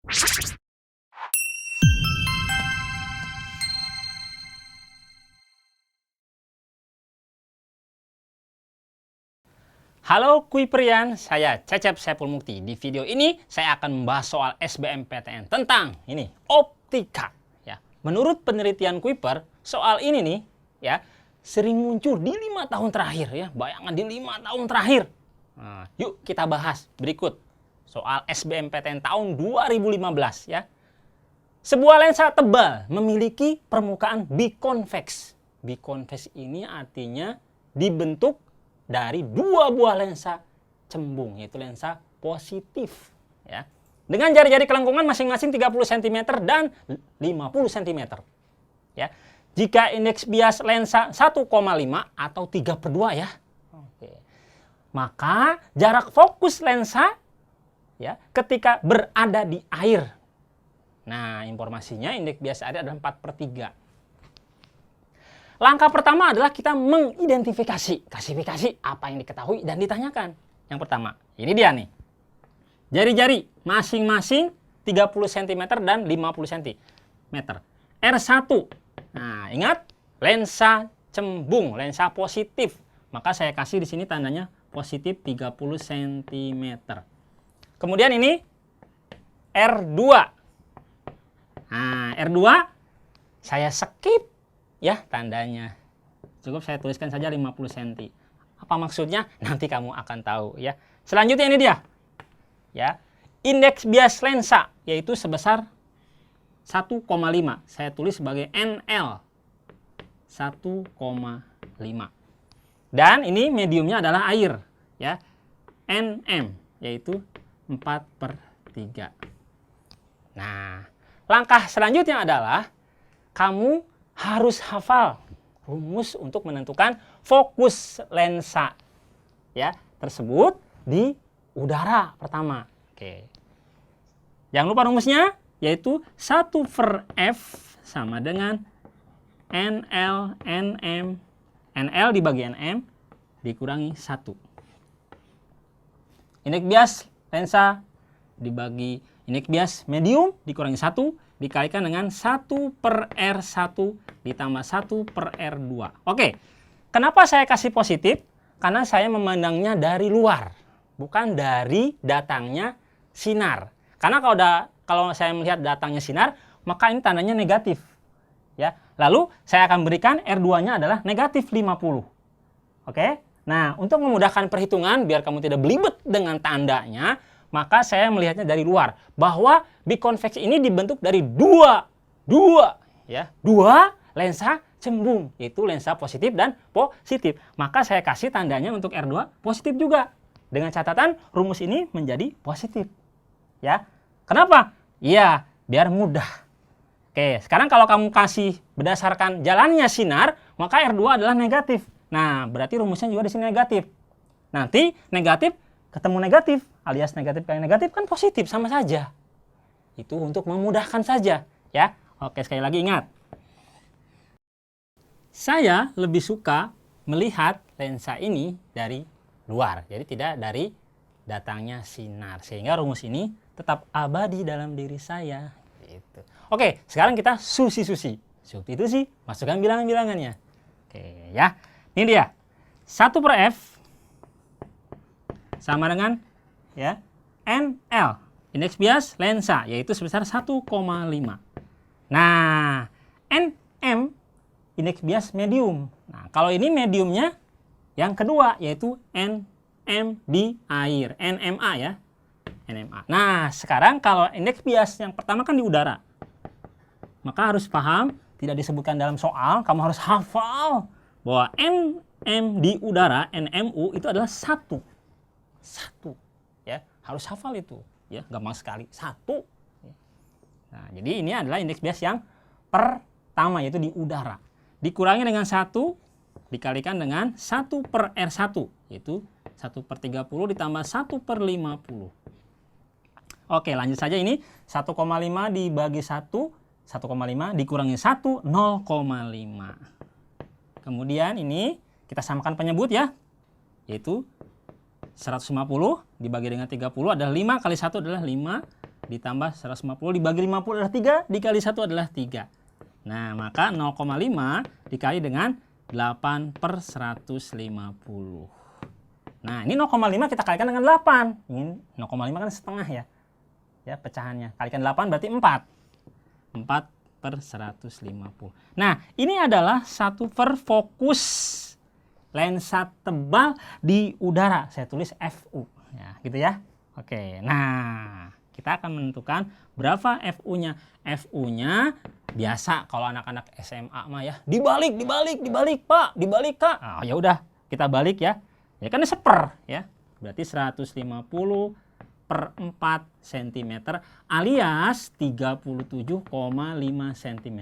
Halo Kuiperian, saya Cecep Saiful Mukti. Di video ini saya akan membahas soal SBMPTN tentang ini, optika. Ya, menurut penelitian Kuiper, soal ini nih, ya, sering muncul di 5 tahun terakhir ya. Bayangan di 5 tahun terakhir. Nah, yuk kita bahas berikut soal SBMPTN tahun 2015 ya. Sebuah lensa tebal memiliki permukaan bikonveks. Bikonveks ini artinya dibentuk dari dua buah lensa cembung, yaitu lensa positif ya. Dengan jari-jari kelengkungan masing-masing 30 cm dan 50 cm. Ya. Jika indeks bias lensa 1,5 atau 3/2 ya. Oke. Maka jarak fokus lensa ya ketika berada di air. Nah, informasinya indeks bias air adalah 4/3. Langkah pertama adalah kita mengidentifikasi, klasifikasi apa yang diketahui dan ditanyakan. Yang pertama, ini dia nih. Jari-jari masing-masing 30 cm dan 50 cm. R1. Nah, ingat, lensa cembung, lensa positif. Maka saya kasih di sini tandanya positif 30 cm. Kemudian ini R2. Nah, R2 saya skip ya tandanya. Cukup saya tuliskan saja 50 cm. Apa maksudnya? Nanti kamu akan tahu ya. Selanjutnya ini dia. Ya. Indeks bias lensa yaitu sebesar 1,5. Saya tulis sebagai NL. 1,5. Dan ini mediumnya adalah air ya. NM yaitu 4/3. Nah, langkah selanjutnya adalah kamu harus hafal rumus untuk menentukan fokus lensa ya tersebut di udara pertama. Oke. Jangan lupa rumusnya yaitu 1/F sama dengan NL NM. NL dibagi NM dikurangi 1. Indeks bias lensa dibagi indeks bias medium dikurangi 1 dikalikan dengan 1/R1 ditambah 1/R2. Oke, kenapa saya kasih positif? Karena saya memandangnya dari luar, bukan dari datangnya sinar. Karena kalau saya melihat datangnya sinar, maka ini tandanya negatif. Ya, lalu saya akan berikan R2-nya adalah negatif 50. Oke, nah untuk memudahkan perhitungan, biar kamu tidak belibet dengan tandanya, maka saya melihatnya dari luar bahwa bikonveks ini dibentuk dari dua lensa cembung, yaitu lensa positif dan positif. Maka saya kasih tandanya untuk R2 positif juga. Dengan catatan rumus ini menjadi positif. Ya. Kenapa? Ya, biar mudah. Oke, sekarang kalau kamu kasih berdasarkan jalannya sinar, maka R2 adalah negatif. Nah, berarti rumusnya juga di sini negatif. Nanti negatif ketemu negatif, alias negatif kali negatif kan positif, sama saja. Itu untuk memudahkan saja, ya. Oke, sekali lagi ingat. Saya lebih suka melihat lensa ini dari luar, jadi tidak dari datangnya sinar. Sehingga rumus ini tetap abadi dalam diri saya. Gitu. Oke, sekarang kita substitusi. Substitusi, masukkan bilangan-bilangannya. Oke, ya. Ini dia. 1/F sama dengan ya NL, indeks bias lensa, yaitu sebesar 1,5. Nah, NM indeks bias medium. Nah, kalau ini mediumnya yang kedua yaitu NM di air, NMA ya. NMA. Nah, sekarang kalau indeks bias yang pertama kan di udara. Maka harus paham, tidak disebutkan dalam soal, kamu harus hafal bahwa NM di udara, NMU itu adalah 1. Ya, harus hafal itu ya, gampang sekali, 1. Nah, jadi ini adalah indeks bias yang pertama yaitu di udara, dikurangi dengan 1 dikalikan dengan 1/R1 yaitu 1/30 ditambah 1/50. Oke, lanjut saja. Ini 1,5 dibagi 1, 1,5 dikurangi 1, 0,5. Kemudian ini kita samakan penyebut ya, yaitu 150 dibagi dengan 30 adalah 5 kali 1 adalah 5, ditambah 150 dibagi 50 adalah 3, dikali 1 adalah 3. Nah, maka 0,5 dikali dengan 8/150. Nah, ini 0,5 kita kalikan dengan 8. Ini 0,5 kan setengah ya. Ya, pecahannya. Kalikan 8 berarti 4. 4/150. Nah, ini adalah satu fokus lensa tebal di udara. Saya tulis FU. Ya, gitu ya. Oke, nah kita akan menentukan berapa FU-nya. FU-nya biasa kalau anak-anak SMA mah ya, dibalik Pak, dibalik Kak. Ah, ya udah, kita balik ya. Ya kan ini seper ya. Berarti 150/4 cm alias 37,5 cm.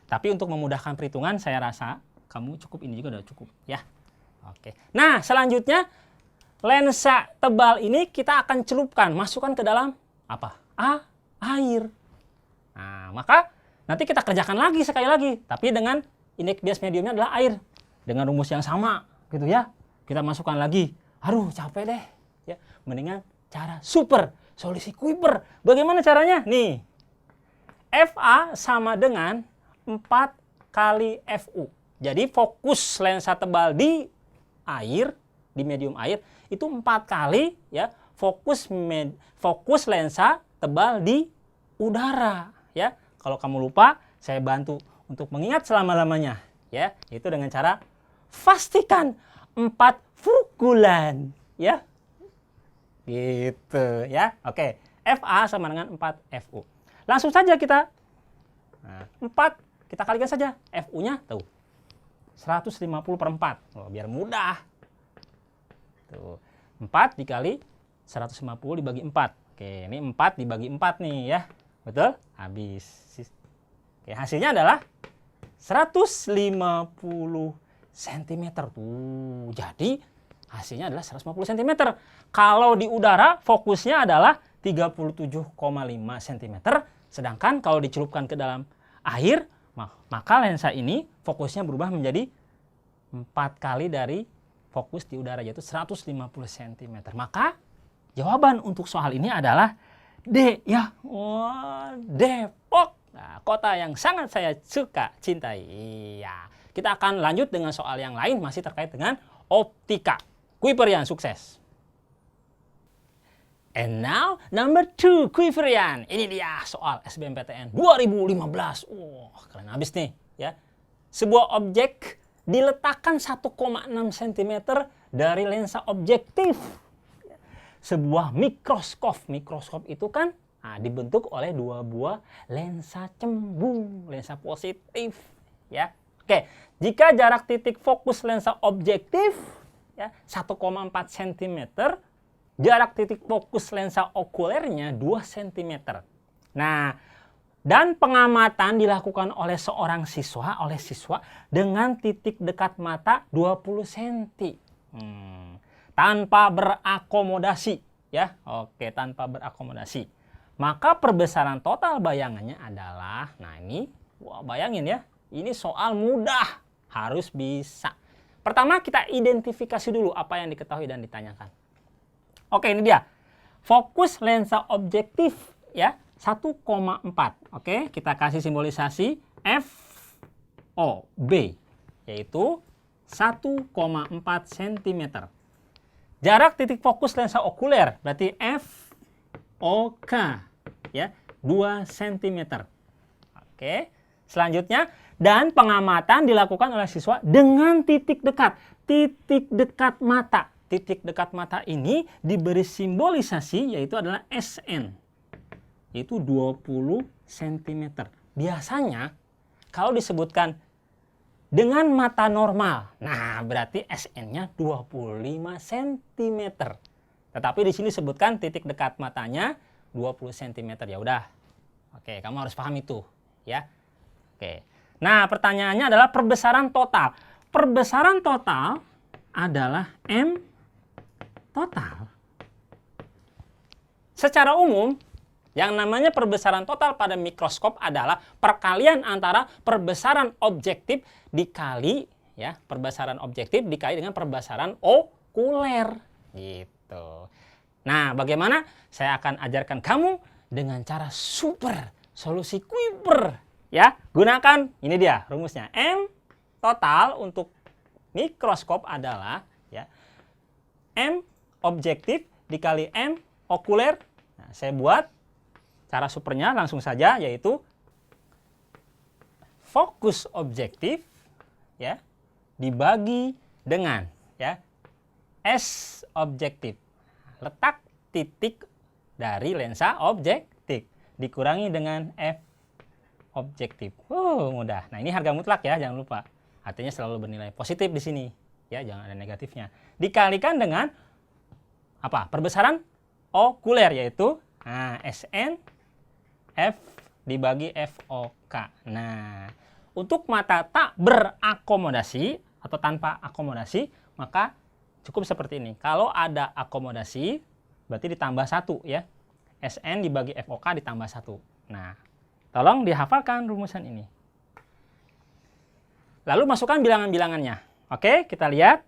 Tapi untuk memudahkan perhitungan saya rasa kamu cukup ini juga udah cukup ya. Oke. Nah, selanjutnya lensa tebal ini kita akan celupkan, masukkan ke dalam apa? Air. Nah, maka nanti kita kerjakan lagi sekali lagi, tapi dengan indeks bias mediumnya adalah air. Dengan rumus yang sama, gitu ya. Kita masukkan lagi. Aduh, capek deh. Ya, mendingan cara super, solusi Kuiper. Bagaimana caranya? Nih. FA sama dengan 4 kali FU. Jadi fokus lensa tebal di air, di medium air itu 4 kali ya fokus lensa tebal di udara ya. Kalau kamu lupa, saya bantu untuk mengingat selama-lamanya ya. Itu dengan cara pastikan 4 pukulan ya. Gitu ya. Oke, FA sama dengan 4 FU. Langsung saja kita 4 kita kalikan saja. FU-nya tuh 150/4. Oh, biar mudah. Tuh. 4 dikali 150 dibagi 4. Oke, ini 4 dibagi 4 nih ya. Betul? Habis. Oke, hasilnya adalah 150 cm tuh. Jadi hasilnya adalah 150 cm. Kalau di udara fokusnya adalah 37,5 cm. Sedangkan kalau dicelupkan ke dalam air, maka lensa ini fokusnya berubah menjadi 4 kali dari fokus di udara, yaitu 150 cm. Maka jawaban untuk soal ini adalah D ya. Wah, Depok. Nah, kota yang sangat saya suka, cintai. Iya. Kita akan lanjut dengan soal yang lain masih terkait dengan optika. Kuiperian sukses. And now number 2 Kuiperian. Ini dia soal SBMPTN 2015. Wah, keren habis nih ya. Sebuah objek diletakkan 1,6 cm dari lensa objektif. Sebuah mikroskop. Mikroskop itu kan dibentuk oleh 2 buah lensa cembung, lensa positif ya. Oke, jika jarak titik fokus lensa objektif ya 1,4 cm, jarak titik fokus lensa okulernya 2 cm. Nah, dan pengamatan dilakukan oleh seorang siswa, dengan titik dekat mata 20 cm. Tanpa berakomodasi ya. Oke, tanpa berakomodasi. Maka perbesaran total bayangannya adalah, nah ini, wah bayangin ya, ini soal mudah, harus bisa. Pertama kita identifikasi dulu apa yang diketahui dan ditanyakan. Oke, ini dia. Fokus lensa objektif ya 1,4. Oke, kita kasih simbolisasi FOB yaitu 1,4 cm. Jarak titik fokus lensa okuler berarti FOK ya 2 cm. Oke, selanjutnya dan pengamatan dilakukan oleh siswa dengan titik dekat mata. Titik dekat mata ini diberi simbolisasi yaitu adalah SN. Yaitu 20 cm. Biasanya kalau disebutkan dengan mata normal, nah berarti SN-nya 25 cm. Tetapi di sini sebutkan titik dekat matanya 20 cm. Ya udah. Oke, kamu harus paham itu, ya. Oke. Nah, pertanyaannya adalah perbesaran total. Perbesaran total adalah M total. Secara umum, yang namanya perbesaran total pada mikroskop adalah perkalian antara perbesaran objektif dikali ya, perbesaran objektif dikali dengan perbesaran okuler gitu. Nah, bagaimana? Saya akan ajarkan kamu dengan cara super, solusi Kuiper. Ya, gunakan, ini dia rumusnya. M total untuk mikroskop adalah ya, M objektif dikali M okuler. Nah, saya buat cara supernya langsung saja, yaitu fokus objektif ya dibagi dengan ya S objektif, letak titik dari lensa objektif dikurangi dengan F objektif. Mudah. Nah, ini harga mutlak ya, jangan lupa. Artinya selalu bernilai positif di sini. Ya, jangan ada negatifnya. Dikalikan dengan apa? Perbesaran okuler, yaitu SN F dibagi FOK. Nah, untuk mata tak berakomodasi atau tanpa akomodasi, maka cukup seperti ini. Kalau ada akomodasi, berarti ditambah 1 ya. SN dibagi FOK ditambah 1. Nah, tolong dihafalkan rumusan ini. Lalu masukkan bilangan-bilangannya. Oke, kita lihat.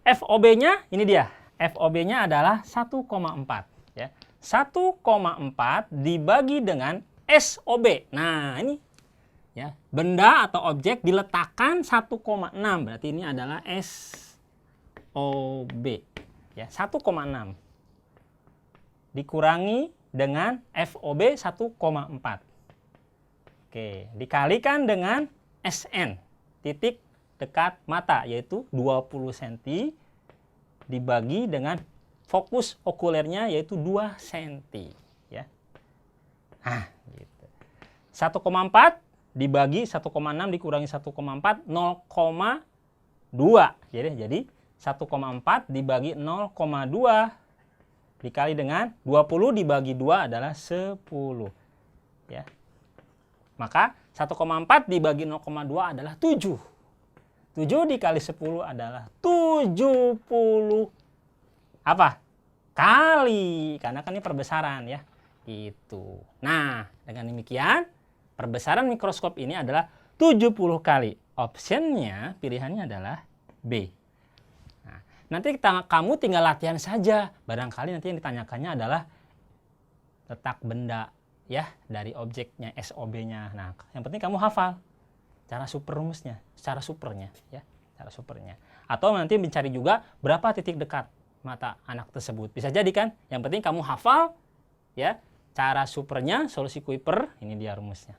FOB-nya, ini dia. FOB-nya adalah 1,4. Ya. 1,4 dibagi dengan SOB. Nah, ini ya, benda atau objek diletakkan 1,6. Berarti ini adalah SOB. Ya, 1,6 dikurangi dengan FOB 1,4. Oke, dikalikan dengan SN, titik dekat mata, yaitu 20 cm dibagi dengan fokus okulernya yaitu 2 cm ya. Nah, gitu. 1,4 dibagi 1,6 dikurangi 1,4 0,2. Jadi 1,4 dibagi 0,2 dikali dengan 20 dibagi 2 adalah 10 ya. Maka 1,4 dibagi 0,2 adalah 7. 7 dikali 10 adalah 70 apa? Kali. Karena kan ini perbesaran ya. Gitu. Nah, dengan demikian perbesaran mikroskop ini adalah 70 kali. Optionnya, pilihannya adalah B. Nah, nanti kamu tinggal latihan saja. Barangkali nanti yang ditanyakannya adalah letak benda ya dari objeknya, SOB-nya. Nah, yang penting kamu hafal cara super rumusnya, cara supernya ya, cara supernya. Atau nanti mencari juga berapa titik dekat mata anak tersebut. Bisa jadi kan? Yang penting kamu hafal ya cara supernya, solusi Kuiper, ini dia rumusnya.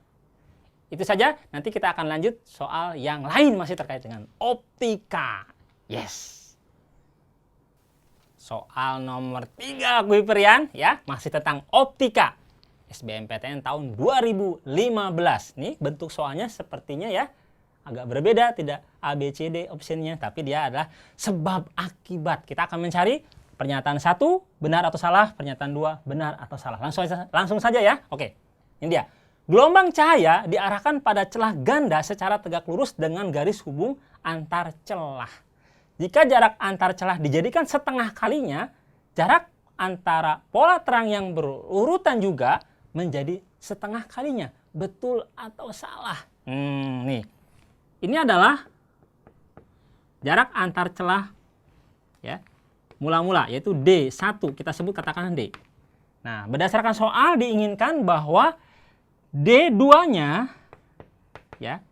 Itu saja, nanti kita akan lanjut soal yang lain masih terkait dengan optika. Yes. Soal nomor 3 Kuiperian ya, masih tentang optika. SBMPTN tahun 2015. Nih bentuk soalnya sepertinya ya agak berbeda, tidak A, B, C, D optionnya, tapi dia adalah sebab akibat. Kita akan mencari pernyataan 1 benar atau salah, pernyataan 2 benar atau salah. Langsung saja ya. Oke, ini dia. Gelombang cahaya diarahkan pada celah ganda secara tegak lurus dengan garis hubung antar celah. Jika jarak antar celah dijadikan setengah kalinya, jarak antara pola terang yang berurutan juga menjadi setengah kalinya. Betul atau salah? Nih. Ini adalah jarak antar celah ya. Mula-mula yaitu D1, kita sebut katakan D. Nah, berdasarkan soal diinginkan bahwa D2-nya ya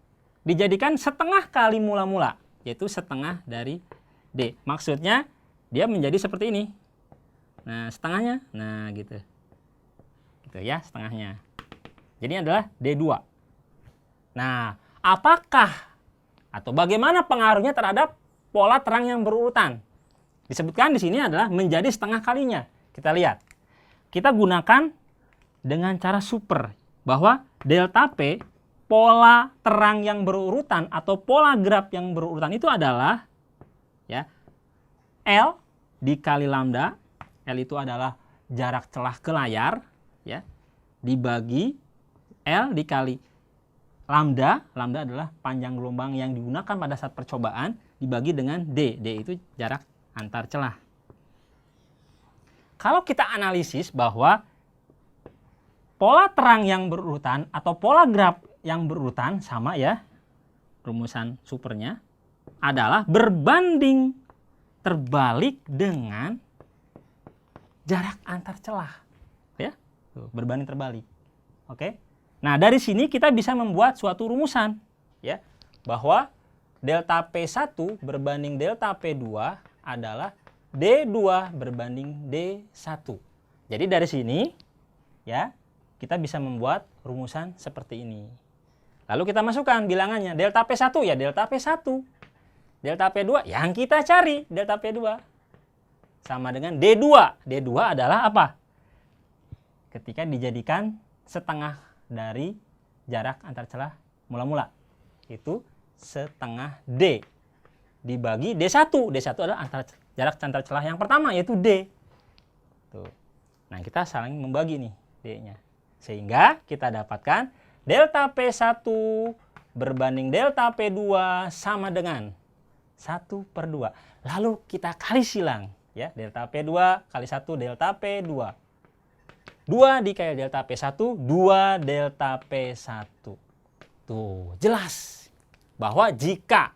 dijadikan setengah kali mula-mula, yaitu setengah dari D. Maksudnya dia menjadi seperti ini. Nah, setengahnya. Nah, gitu. Gitu ya, setengahnya. Jadi adalah D2. Nah, apakah atau bagaimana pengaruhnya terhadap pola terang yang berurutan? Disebutkan di sini adalah menjadi setengah kalinya. Kita lihat. Kita gunakan dengan cara super bahwa delta P, pola terang yang berurutan atau pola graf yang berurutan itu adalah ya L dikali lambda. L itu adalah jarak celah ke layar ya, dibagi L dikali lambda. Lambda adalah panjang gelombang yang digunakan pada saat percobaan, dibagi dengan D. D itu jarak antar celah. Kalau kita analisis bahwa pola terang yang berurutan atau pola graf yang berurutan sama ya, rumusan supernya adalah berbanding terbalik dengan jarak antar celah ya. Tuh, berbanding terbalik. Oke. Nah, dari sini kita bisa membuat suatu rumusan, ya, bahwa delta P1 berbanding delta P2 adalah D2 berbanding D1. Jadi dari sini, ya, kita bisa membuat rumusan seperti ini. Lalu kita masukkan bilangannya. Delta P1 ya delta P1. Delta P2 yang kita cari, delta P2. Sama dengan D2. D2 adalah apa? Ketika dijadikan setengah dari jarak antar celah mula-mula. Itu setengah D dibagi D1. D1 adalah jarak antar celah yang pertama, yaitu D. Tuh. Nah, kita saling membagi nih D-nya. Sehingga kita dapatkan delta P1 berbanding delta P2 sama dengan 1/2. Lalu kita kali silang. Ya, delta P2 kali 1 delta P2. 2 dikali delta P1, 2 delta P1. Tuh, jelas bahwa jika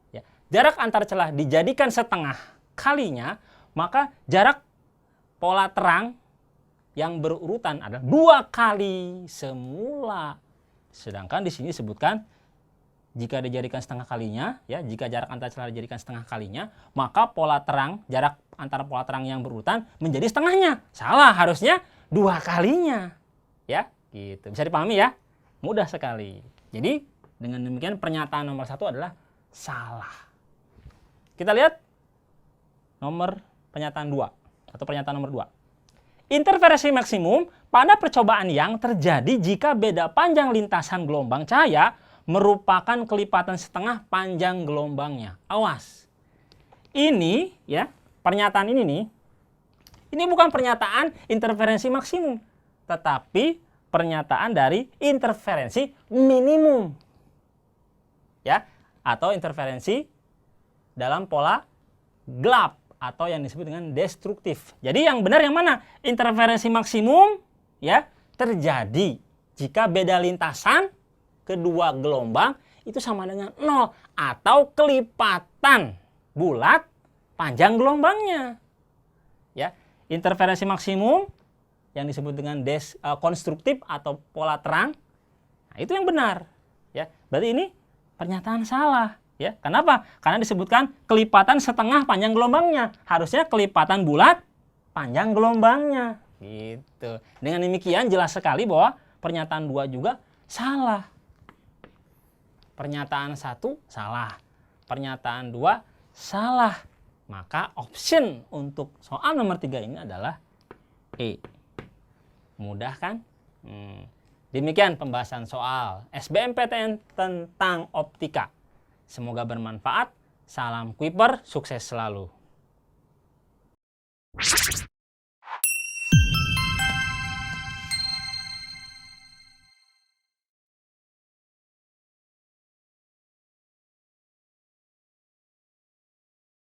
ya, jarak antar celah dijadikan setengah kalinya, maka jarak pola terang yang berurutan adalah 2 kali semula. Sedangkan di sini disebutkan jika dijadikan setengah kalinya, ya, jika jarak antar celah dijadikan setengah kalinya, maka pola terang, jarak antara pola terang yang berurutan menjadi setengahnya. Salah, harusnya 2 kalinya. Ya, gitu. Bisa dipahami ya? Mudah sekali. Jadi, dengan demikian pernyataan nomor 1 adalah salah. Kita lihat nomor pernyataan 2 atau pernyataan nomor 2. Interferensi maksimum pada percobaan yang terjadi jika beda panjang lintasan gelombang cahaya merupakan kelipatan setengah panjang gelombangnya. Awas. Ini ya, pernyataan ini nih, ini bukan pernyataan interferensi maksimum, tetapi pernyataan dari interferensi minimum. Ya, atau interferensi dalam pola gelap atau yang disebut dengan destruktif. Jadi yang benar yang mana? Interferensi maksimum ya terjadi jika beda lintasan kedua gelombang itu sama dengan 0 atau kelipatan bulat panjang gelombangnya. Ya, interferensi maksimum yang disebut dengan konstruktif atau pola terang. Nah, itu yang benar. Ya, berarti ini pernyataan salah. Ya, kenapa? Karena disebutkan kelipatan setengah panjang gelombangnya. Harusnya kelipatan bulat panjang gelombangnya. Gitu. Dengan demikian jelas sekali bahwa pernyataan 2 juga salah. Pernyataan 1 salah. Pernyataan 2 salah. Maka option untuk soal nomor 3 ini adalah E. Mudah kan? Demikian pembahasan soal SBMPTN tentang optika. Semoga bermanfaat. Salam Kuiper, sukses selalu.